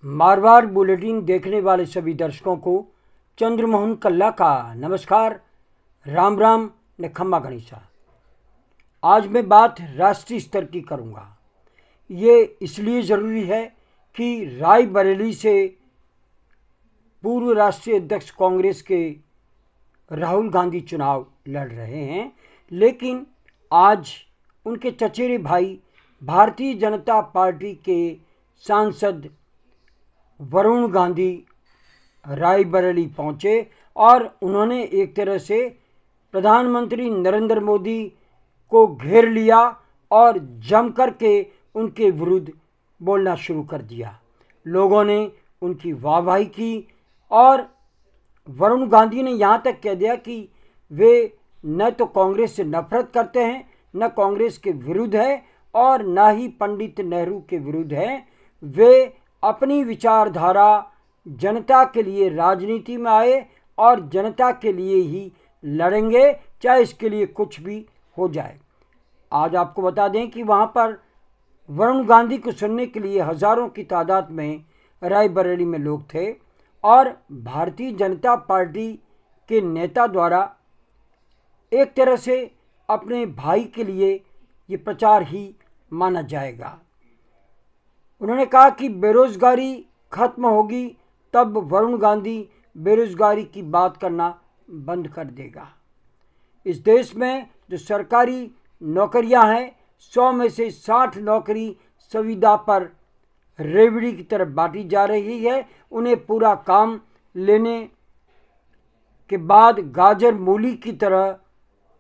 Marwar bulletin देखने वाले सभी दर्शकों को चंद्रमोहन कल्ला का नमस्कार, राम राम ने खम्मा गणिसा। आज मैं बात राष्ट्रीय स्तर की करूँगा। ये इसलिए ज़रूरी है कि रायबरेली से पूर्व राष्ट्रीय अध्यक्ष कांग्रेस के राहुल गांधी चुनाव लड़ रहे हैं, लेकिन आज उनके चचेरे भाई भारतीय जनता पार्टी के सांसद वरुण गांधी रायबरेली पहुंचे और उन्होंने एक तरह से प्रधानमंत्री नरेंद्र मोदी को घेर लिया और जम करके उनके विरुद्ध बोलना शुरू कर दिया। लोगों ने उनकी वाहवाही की और वरुण गांधी ने यहाँ तक कह दिया कि वे न तो कांग्रेस से नफरत करते हैं, न कांग्रेस के विरुद्ध है और न ही पंडित नेहरू के विरुद्ध है। वे अपनी विचारधारा जनता के लिए राजनीति में आए और जनता के लिए ही लड़ेंगे, चाहे इसके लिए कुछ भी हो जाए। आज आपको बता दें कि वहाँ पर वरुण गांधी को सुनने के लिए हज़ारों की तादाद में रायबरेली में लोग थे और भारतीय जनता पार्टी के नेता द्वारा एक तरह से अपने भाई के लिए ये प्रचार ही माना जाएगा। उन्होंने कहा कि बेरोज़गारी खत्म होगी तब वरुण गांधी बेरोज़गारी की बात करना बंद कर देगा। इस देश में जो सरकारी नौकरियां हैं, 100 में से 60 नौकरी संविदा पर रेवड़ी की तरफ बांटी जा रही है। उन्हें पूरा काम लेने के बाद गाजर मूली की तरह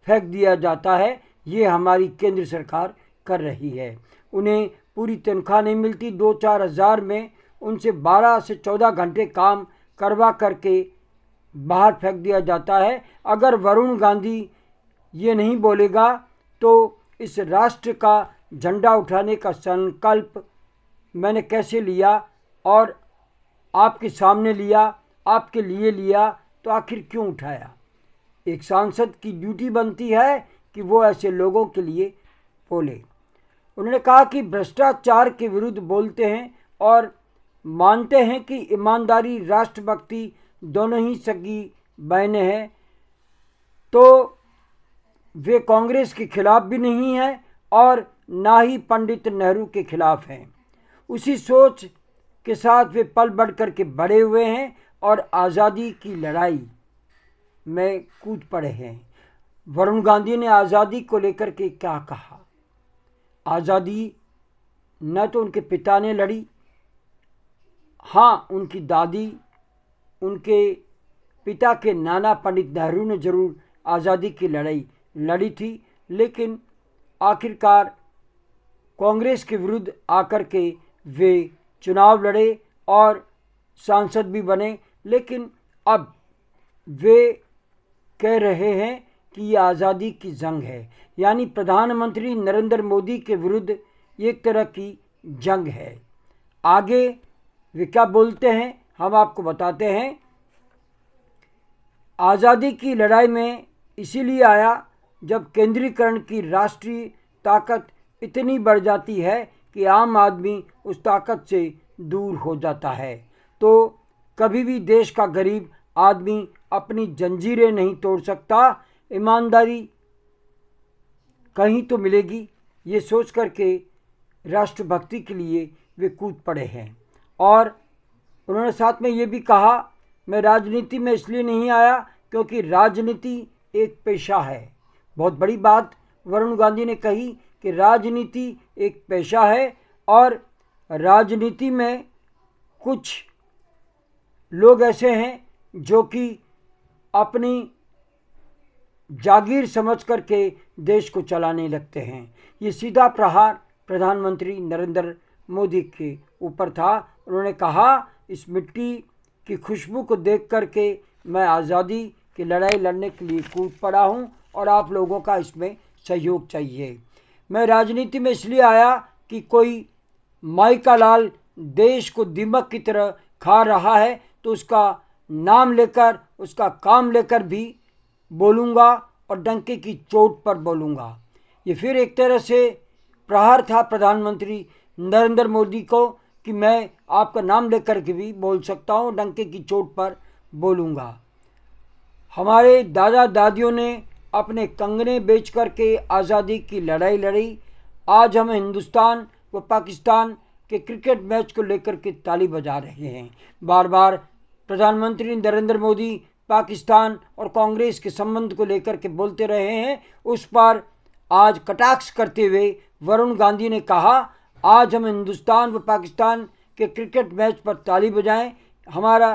फेंक दिया जाता है। ये हमारी केंद्र सरकार कर रही है। उन्हें पूरी तनख्वाह नहीं मिलती, 2-4 हज़ार में उनसे 12 से 14 घंटे काम करवा करके बाहर फेंक दिया जाता है। अगर वरुण गांधी ये नहीं बोलेगा तो इस राष्ट्र का झंडा उठाने का संकल्प मैंने कैसे लिया और आपके सामने लिया, आपके लिए लिया, तो आखिर क्यों उठाया। एक सांसद की ड्यूटी बनती है कि वो ऐसे लोगों के लिए बोले। उन्होंने कहा कि भ्रष्टाचार के विरुद्ध बोलते हैं और मानते हैं कि ईमानदारी राष्ट्रभक्ति दोनों ही सगी बहनें हैं, तो वे कांग्रेस के खिलाफ भी नहीं हैं और ना ही पंडित नेहरू के खिलाफ हैं। उसी सोच के साथ वे पल बढ़ कर के बढ़े हुए हैं और आज़ादी की लड़ाई में कूद पड़े हैं। वरुण गांधी ने आज़ादी को लेकर के क्या कहा। आज़ादी न तो उनके पिता ने लड़ी, हाँ उनकी दादी, उनके पिता के नाना पंडित नेहरू ने ज़रूर आज़ादी की लड़ाई लड़ी थी, लेकिन आखिरकार कांग्रेस के विरुद्ध आकर के वे चुनाव लड़े और सांसद भी बने। लेकिन अब वे कह रहे हैं कि ये आज़ादी की जंग है, यानी प्रधानमंत्री नरेंद्र मोदी के विरुद्ध एक तरह की जंग है। आगे वे क्या बोलते हैं हम आपको बताते हैं। आज़ादी की लड़ाई में इसीलिए आया जब केंद्रीकरण की राष्ट्रीय ताकत इतनी बढ़ जाती है कि आम आदमी उस ताकत से दूर हो जाता है। तो कभी भी देश का गरीब आदमी अपनी जंजीरें नहीं तोड़ सकता, ईमानदारी कहीं तो मिलेगी, ये सोच करके राष्ट्रभक्ति के लिए वे कूद पड़े हैं। और उन्होंने साथ में ये भी कहा, मैं राजनीति में इसलिए नहीं आया क्योंकि राजनीति एक पेशा है। बहुत बड़ी बात वरुण गांधी ने कही कि राजनीति एक पेशा है और राजनीति में कुछ लोग ऐसे हैं जो कि अपनी जागीर समझ करके देश को चलाने लगते हैं। ये सीधा प्रहार प्रधानमंत्री नरेंद्र मोदी के ऊपर था। उन्होंने कहा, इस मिट्टी की खुशबू को देख करके मैं आज़ादी की लड़ाई लड़ने के लिए कूद पड़ा हूँ और आप लोगों का इसमें सहयोग चाहिए। मैं राजनीति में इसलिए आया कि कोई माई का लाल देश को दीमक की तरह खा रहा है तो उसका नाम लेकर, उसका काम लेकर भी बोलूँगा और डंके की चोट पर बोलूँगा। ये फिर एक तरह से प्रहार था प्रधानमंत्री नरेंद्र मोदी को कि मैं आपका नाम लेकर के भी बोल सकता हूँ, डंके की चोट पर बोलूँगा। हमारे दादा दादियों ने अपने कंगने बेच कर के आज़ादी की लड़ाई लड़ी। आज हम हिंदुस्तान व पाकिस्तान के क्रिकेट मैच को लेकर के ताली बजा रहे हैं। बार बार प्रधानमंत्री नरेंद्र मोदी पाकिस्तान और कांग्रेस के संबंध को लेकर के बोलते रहे हैं। उस पर आज कटाक्ष करते हुए वरुण गांधी ने कहा, आज हम हिंदुस्तान व पाकिस्तान के क्रिकेट मैच पर ताली बजाएं। हमारा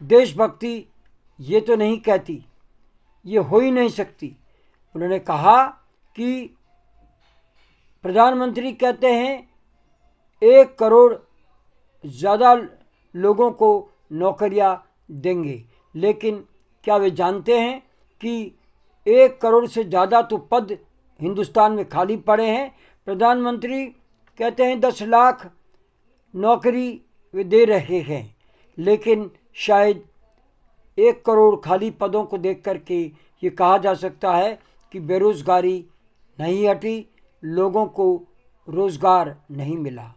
देशभक्ति ये तो नहीं कहती, ये हो ही नहीं सकती। उन्होंने कहा कि प्रधानमंत्री कहते हैं 1 करोड़ ज़्यादा लोगों को नौकरियां देंगे, लेकिन क्या वे जानते हैं कि 1 करोड़ से ज़्यादा तो पद हिंदुस्तान में खाली पड़े हैं। प्रधानमंत्री कहते हैं 10 लाख नौकरी वे दे रहे हैं, लेकिन शायद 1 करोड़ खाली पदों को देख करके ये कहा जा सकता है कि बेरोज़गारी नहीं हटी, लोगों को रोज़गार नहीं मिला।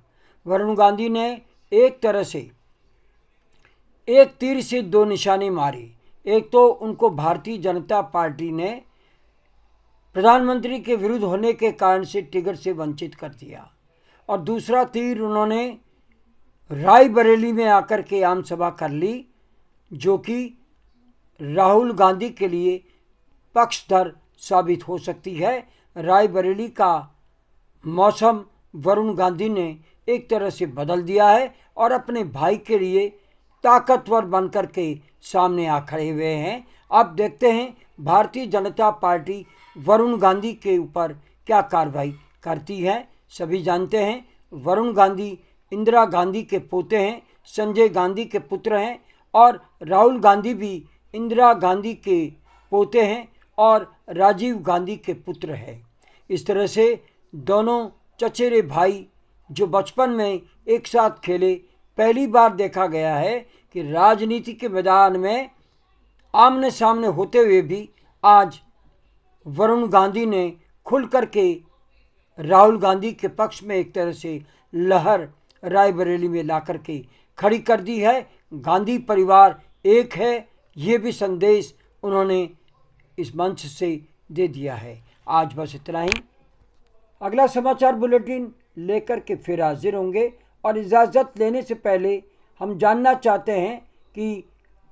वरुण गांधी ने एक तरह से एक तीर से 2 निशाने मारे। एक तो उनको भारतीय जनता पार्टी ने प्रधानमंत्री के विरुद्ध होने के कारण से टिकट से वंचित कर दिया, और दूसरा तीर उन्होंने रायबरेली में आकर के आम सभा कर ली, जो कि राहुल गांधी के लिए पक्षधर साबित हो सकती है। रायबरेली का मौसम वरुण गांधी ने एक तरह से बदल दिया है और अपने भाई के लिए ताकतवर बनकर के सामने आ खड़े हुए हैं। अब देखते हैं भारतीय जनता पार्टी वरुण गांधी के ऊपर क्या कार्रवाई करती है। सभी जानते हैं वरुण गांधी इंदिरा गांधी के पोते हैं, संजय गांधी के पुत्र हैं, और राहुल गांधी भी इंदिरा गांधी के पोते हैं और राजीव गांधी के पुत्र हैं। इस तरह से दोनों चचेरे भाई जो बचपन में एक साथ खेले, पहली बार देखा गया है कि राजनीति के मैदान में आमने सामने होते हुए भी आज वरुण गांधी ने खुल कर के राहुल गांधी के पक्ष में एक तरह से लहर रायबरेली में ला कर के खड़ी कर दी है। गांधी परिवार एक है, ये भी संदेश उन्होंने इस मंच से दे दिया है। आज बस इतना ही। अगला समाचार बुलेटिन लेकर के फिर हाजिर होंगे, और इजाज़त लेने से पहले हम जानना चाहते हैं कि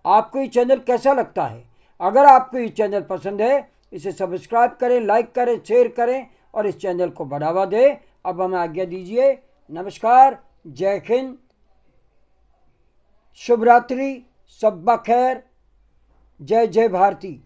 आपको ये चैनल कैसा लगता है। अगर आपको ये चैनल पसंद है, इसे सब्सक्राइब करें, लाइक करें, शेयर करें और इस चैनल को बढ़ावा दें। अब हमें आज्ञा दीजिए। नमस्कार, जय हिंद, शुभ रात्रि, शब्बा खैर, जय जय भारती।